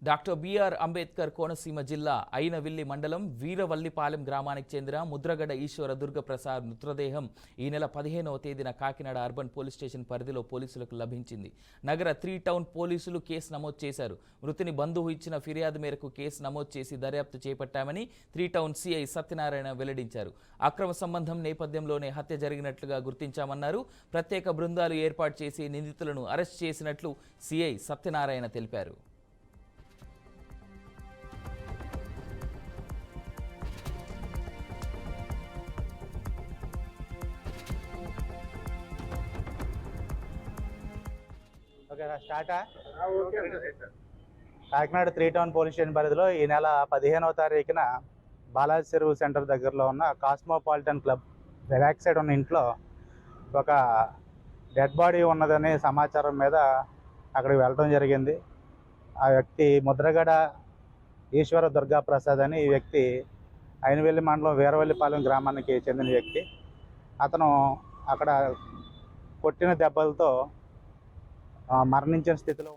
Doctor BR Ambedkar Konaseema జిల్లా అయినవిల్లి మండలం వీరవల్లిపాలెం గ్రామానికి చెందిన ముద్రగడ ఈశ్వర దుర్గప్రసాద్ మృతదేహం ఈ నెల 15వ తేదీన కాకినాడ అర్బన్ పోలీస్ స్టేషన్ పరిధిలో పోలీసులకు లభించింది. నగర 3 టౌన్ పోలీసులు కేసు నమోదు చేశారు. మృతుని బంధువు ఇచ్చిన ఫిర్యాదు మేరకు కేసు నమోదు చేసి దర్యాప్తు చేపట్టామని 3 టౌన్ సిఐ సత్యనారాయణ వెల్లడించారు. అక్రమ సంబంధం నేపథ్యంలోనే హత్య జరిగినట్లుగా గుర్తించామన్నారు. ప్రత్యేక బృందాలు ఏర్పాటు చేసి నిందితులను అరెస్ట్ చేసినట్లు సిఐ సత్యనారాయణ తెలిపారు. కాకినాడ 3 టౌన్ పోలీస్ స్టేషన్ పరిధిలో ఈ నెల 15వ తారీఖున బాలాజీ చెరువు సెంటర్ దగ్గరలో ఉన్న కాస్మోపాలిటన్ క్లబ్ బ్యాక్ సైడ్ ఉన్న ఇంట్లో ఒక డెడ్ బాడీ ఉన్నదనే సమాచారం మీద అక్కడికి వెళ్ళడం జరిగింది. ఆ వ్యక్తి ముద్రగడ ఈశ్వర దుర్గాప్రసాద్ అని ఈ వ్యక్తి అయినవెల్లి మండలం వీరవల్లిపాలెం గ్రామానికి చెందిన వ్యక్తి. అతను అక్కడ కొట్టిన దెబ్బలతో మరణించిన స్థితిలో